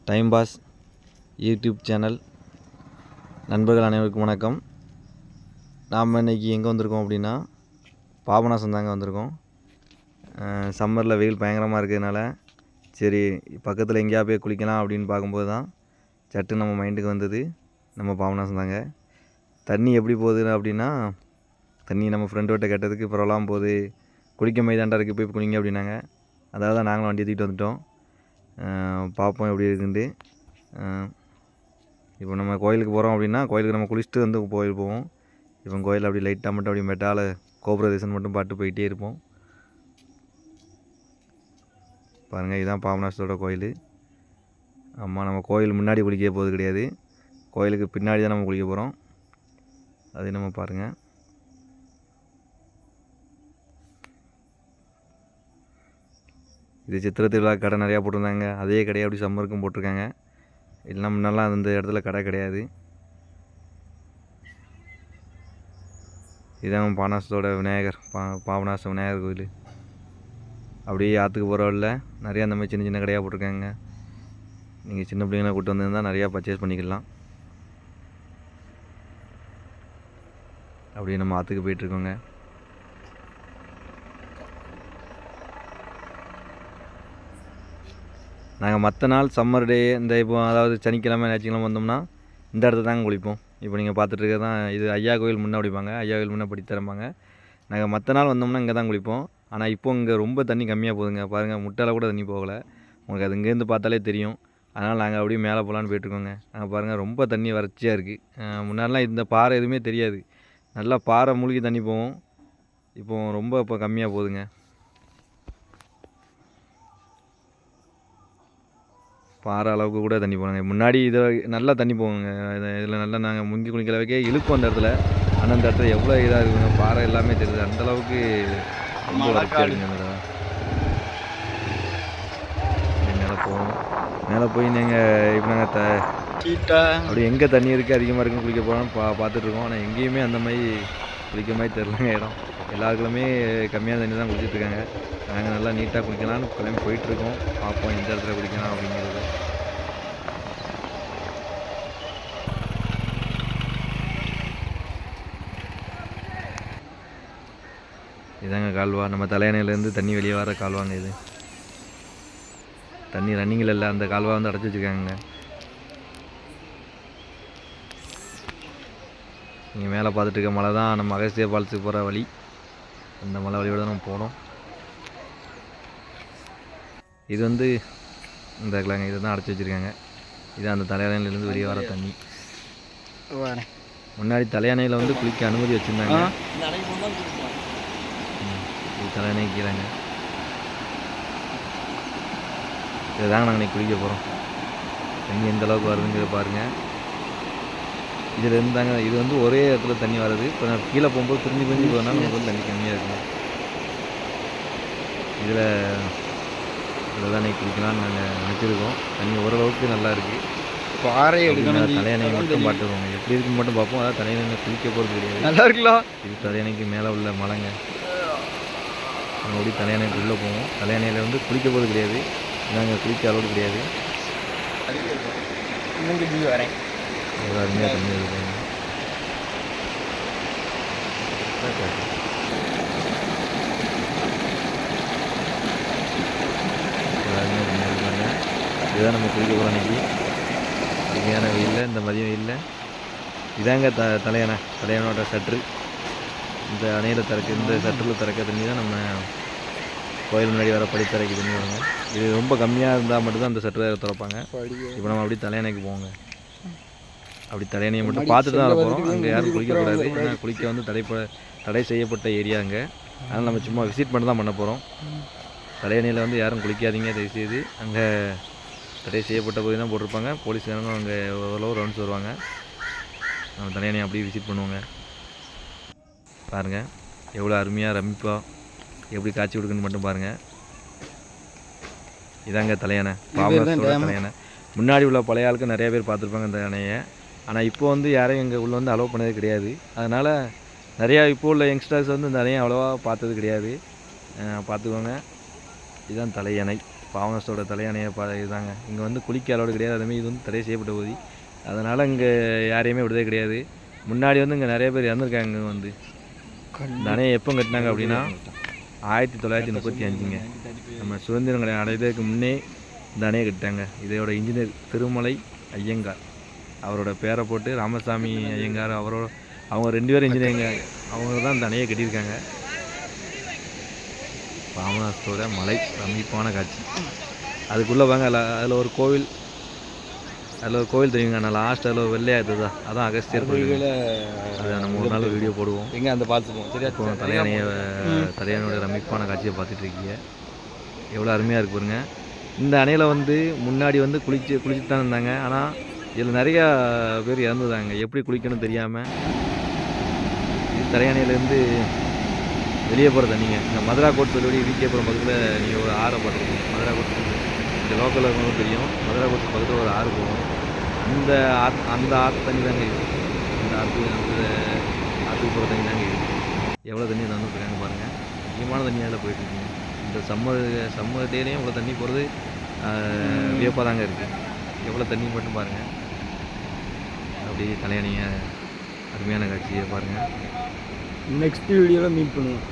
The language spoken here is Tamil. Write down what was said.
டைம் பாஸ் யூடியூப் சேனல் நண்பர்கள் அனைவருக்கும் வணக்கம். நாம் இன்றைக்கி எங்கே வந்திருக்கோம் அப்படின்னா பாபநாசம் தாங்க வந்திருக்கோம். சம்மரில் வெயில் பயங்கரமாக இருக்கிறதுனால சரி பக்கத்தில் எங்கேயா போய் குளிக்கலாம் அப்படின்னு பார்க்கும்போது தான் சட்டு நம்ம மைண்டுக்கு வந்தது நம்ம பாபநாசம் தாங்க. தண்ணி எப்படி போகுது அப்படின்னா தண்ணி நம்ம ஃப்ரெண்டோட்ட கேட்டதுக்கு பரவாயில்லாமல் போகுது, குளிக்க மைதாண்டா இருக்குது, போய் குளிங்க அப்படின்னாங்க. அதாவது தான் நாங்களும் வண்டி தூக்கிட்டு வந்துட்டோம். பார்ப்போம் எப்படி இருக்குன்ட்டு. இப்போ நம்ம கோயிலுக்கு போகிறோம் அப்படின்னா கோயிலுக்கு நம்ம குளிச்சுட்டு வந்து கோயில் போவோம். இப்போ கோயில் அப்படி லைட்டாக மட்டும் அப்படி மெட்டால் கோபுர தரிசனம் மட்டும் பாட்டு போயிட்டே இருப்போம். பாருங்கள், இதுதான் பாபநாசத்தோட கோயில். ஆமாம், நம்ம கோயில் முன்னாடி குளிக்க போகிறது கிடையாது, கோயிலுக்கு பின்னாடி தான் நம்ம குளிக்க போகிறோம். அது நம்ம பாருங்கள். இது சித்திரை திருவிழா கடை நிறையா போட்டிருந்தாங்க, அதே கடையை அப்படி சம்மருக்கும் போட்டிருக்காங்க. இல்லைனா முன்னெல்லாம் அந்த இடத்துல கடை கிடையாது. இதுதான் பாபநாசத்தோட விநாயகர், பாபநாசம் விநாயகர் கோயில். அப்படியே ஆற்றுக்கு போகிற வழியில் நிறையா அந்த மாதிரி சின்ன சின்ன கடையாக போட்டிருக்காங்க. நீங்கள் சின்ன பிள்ளைங்களை கூப்பிட்டு வந்திருந்தால் நிறையா பர்ச்சேஸ் பண்ணிக்கலாம். அப்படியே நம்ம ஆற்றுக்கு போயிட்டுருக்கோங்க. நாங்கள் மற்ற நாள் சம்மர் டே இந்த இப்போ அதாவது சனிக்கிழமை ஞாயிற்றுக்கிழமை வந்தோம்னா இந்த இடத்துல தாங்க குளிப்போம். இப்போ நீங்கள் பார்த்துட்டு தான் இது ஐயா கோயில் முன்னே குளிப்பாங்க, ஐயா கோயில் முன்னே படி தரம்பாங்க. நாங்கள் மற்ற நாள் வந்தோம்னா இங்கே தான் குளிப்போம். ஆனால் இப்போ இங்கே ரொம்ப தண்ணி கம்மியாக போகுதுங்க. பாருங்கள், முட்டால் கூட தண்ணி போகலை. உங்களுக்கு அது இங்கேருந்து பார்த்தாலே தெரியும். அதனால் நாங்கள் அப்படியே மேலே போகலான்னு போயிட்டுருக்கோங்க. நாங்கள் பாருங்கள், ரொம்ப தண்ணி வறட்சியாக இருக்குது. முன்னாடிலாம் இந்த பாறை எதுவுமே தெரியாது, நல்லா பாறை மூழ்கி தண்ணி போகும். இப்போது ரொம்ப இப்போ கம்மியாக போகுதுங்க. பாறை அளவுக்கு கூட தண்ணி போனாங்க. முன்னாடி இதை நல்லா தண்ணி போகுங்க. இதில் நல்லா நாங்கள் முங்கி குளிக்கிற வைக்க இழுக்கும் அந்த இடத்துல. ஆனால் அந்த இடத்துல எவ்வளோ இதாக இருக்குங்க, பாறை எல்லாமே தெரியுது. அந்தளவுக்கு ரொம்ப வறட்சியாக இருக்குங்க அந்த இடம். மேலே போவோம். மேலே போய் நீங்கள் இப்போ நாங்கள் அப்படி எங்கே தண்ணி இருக்குது அதிகமாக இருக்குன்னு குளிக்க போகிறோம்னு பார்த்துட்ருக்கோம். ஆனால் எங்கேயுமே அந்த மாதிரி குளிக்க மாதிரி தெரிலங்க இடம். எல்லாருக்குமே கம்மியான தண்ணி தான் குளிச்சுட்ருக்காங்க. நாங்கள் நல்லா நீட்டாக குளிக்கலாம்னு கிளம்பி போயிட்டுருக்கோம். பார்ப்போம் எந்த இடத்துல குளிக்கலாம் அப்படிங்கிறது. இதாங்க கால்வா, நம்ம தலையணையிலேருந்து தண்ணி வெளியே வர கால்வாங்க இது. தண்ணி ரன்னிங்கில் இல்லை, அந்த கால்வா வந்து அடைச்சி வச்சுருக்காங்க. நீங்கள் மேலே பார்த்துட்டு இருக்க மலை தான் நம்ம அகஸ்திய ஃபால்ஸுக்கு போகிற வழி. அந்த மலை வழியோடு தான் நம்ம போனோம். இது வந்து இந்த கிழங்க இதை தான் அடைச்சி வச்சுருக்காங்க. இது அந்த தலையணையிலேருந்து வெளியே வர தண்ணி. முன்னாடி தலையணையில் வந்து குளிக்க அனுமதி வச்சுருந்தாங்க. இது தலையணை கீழங்க. இதுதாங்க நாங்கள் இன்றைக்கி குளிக்க போகிறோம். தண்ணி எந்த அளவுக்கு வருதுங்கிறத பாருங்கள். இதில் இருந்தாங்க, இது வந்து ஒரே இடத்துல தண்ணி வருது. இப்போ நான் கீழே போகும்போது பிரிஞ்சு போகிறதுனால நமக்கு வந்து தண்ணி கம்மியாக இருக்குங்க. இதில் தான் நீ குளிக்கலாம்னு நாங்கள் நினச்சிருக்கோம். தண்ணி ஓரளவுக்கு நல்லா இருக்குது. பாறை எடுக்கணும், தலையணை மட்டும் பார்த்துருவோங்க எப்படி இருக்குன்னு மட்டும் பார்ப்போம். அதாவது தலையணை குளிக்க போகிறது கிடையாது, நல்லா இருக்கலாம். இது தலையணைக்கு மேலே உள்ள மலைங்க. அப்படி தலையணைக்கு உள்ளே போவோம். தலையணையில் வந்து குளிக்க போகிறது கிடையாது, நாங்கள் குளிக்க அளவுக்கு கிடையாது. வரேன் ஒரு அருமையாக தண்ணி இருக்குங்க. இதுதான் நம்ம குளிக்க போகிறோம் அன்றைக்கி. அருமையான வெயிலில், இந்த மதியம் வெயிலில். இதாங்க தலையணோட சற்று. இந்த அணையில் இந்த சற்றில் திறக்க தண்ணி தான் நம்ம கோயில் முன்னாடி வர படித்தரைக்கு தண்ணி வருங்க. இது ரொம்ப கம்மியாக இருந்தால் மட்டும்தான் அந்த சற்று திறப்பாங்க. இப்போ நம்ம அப்படி தலையணைக்கு போவோங்க. அப்படி தலையணையை மட்டும் பார்த்துட்டு தான் போகிறோம். அங்கே யாரும் குளிக்கக்கூடாது, ஏன்னா குளிக்க வந்து தடை செய்யப்பட்ட ஏரியாங்க. அதனால் நம்ம சும்மா விசிட் பண்ணி தான் பண்ண போகிறோம். தலையணையில் வந்து யாரும் குளிக்காதீங்க தயவுசெய்து. அங்கே தடை செய்யப்பட்ட போய் தான் போட்டிருப்பாங்க. போலீஸ்காரங்க அங்கே ஓரளவு ரவுண்ட்ஸ் வருவாங்க. நம்ம தலையணையை அப்படியே விசிட் பண்ணுவோங்க. பாருங்கள் எவ்வளோ அருமையாக ரமிப்பாக எப்படி காட்சி கொடுக்குன்னு மட்டும் பாருங்கள். இதாங்க தலையணை, பாபநாசத்தோட தலையணை. முன்னாடி உள்ள பழைய ஆளுக்கு நிறைய பேர் பார்த்துருப்பாங்க இந்த அணையை. ஆனால் இப்போ வந்து யாரையும் இங்கே உள்ளே வந்து அலோவ் பண்ணதே கிடையாது. அதனால் நிறையா இப்போ உள்ள யங்ஸ்டர்ஸ் வந்து இந்த அணையை அவ்வளோவா பார்த்தது கிடையாது. பார்த்துக்கோங்க. இதுதான் தலையணை. பாவனஸ்தோட தலையானையை இதுதாங்க. இங்கே வந்து குளிக்க அளவு கிடையாது, அதுமாதிரி இது வந்து தடை செய்யப்பட்ட பகுதி. அதனால் இங்கே யாரையுமே விடுதே கிடையாது. முன்னாடி வந்து இங்கே நிறைய பேர் இறந்துருக்காங்க. இங்கே வந்து இந்த அணையை எப்போ கட்டினாங்க அப்படின்னா 1935ங்க. நம்ம சுதந்திரம் அடைவதற்கு முன்னே இந்த அணையை கட்டிட்டாங்க. இதோட இன்ஜினியர் திருமலை ஐயங்கார், அவரோட பேரை போட்டு ராமசாமி ஐயங்கார், அவங்க 2 பேரும் இன்ஜினியரிங்க. அவங்க தான் இந்த அணையை கட்டியிருக்காங்க. பாபநாசத்தோட மலை ரமிப்பான காட்சி. அதுக்குள்ளே வாங்க, அதில் ஒரு கோவில், தெரியுங்க. நான் லாஸ்ட் அதில் வெள்ளையாக இருந்ததா, அதான் அகஸ்தியர் கோயில். அதை நம்ம ஒரு நாள் வீடியோ போடுவோம். எங்கே அந்த பார்த்துப்போம். சரியா, இப்போ தலையானையோட ரமிப்பான காட்சியை பார்த்துட்டு இருக்கீங்க. எவ்வளோ அருமையாக இருக்கு பாருங்க. இந்த அணையில் வந்து முன்னாடி வந்து குளிச்சுட்டு தான் இருந்தாங்க. ஆனால் இதில் நிறையா பேர் இறந்துதாங்க, எப்படி குளிக்கணும்னு தெரியாமல். இது தலையானையிலேருந்து வெளியே போகிற தண்ணிங்க. இந்த மதுரா கோட் வெளியே விகேபுரம் பக்கத்தில் நீங்கள் ஒரு ஆறை பார்த்துருக்கீங்க. மதுரா கோட் இந்த லோக்கலில் இருக்கவங்களும் தெரியும். மதுரா கோட் பக்கத்தில் ஒரு ஆறு போகும். அந்த ஆற்று தண்ணி தாங்க இது. அந்த ஆற்றுக்கு போகிற தண்ணி தாங்க இது. எவ்வளோ தண்ணி தந்துட்டுருக்காங்க பாருங்கள். முக்கியமான தண்ணியால் போயிட்டுருக்கீங்க. இந்த சம்மர் டேலையும் இவ்வளோ தண்ணி போகிறது வியப்பாக தாங்க இருக்குது. எவ்வளோ தண்ணி மட்டும் பாருங்கள். அப்படியே தலையணையை அருமையான காட்சியை பாருங்கள். நெக்ஸ்ட் வீடியோவில் மீட் பண்ணுவோம்.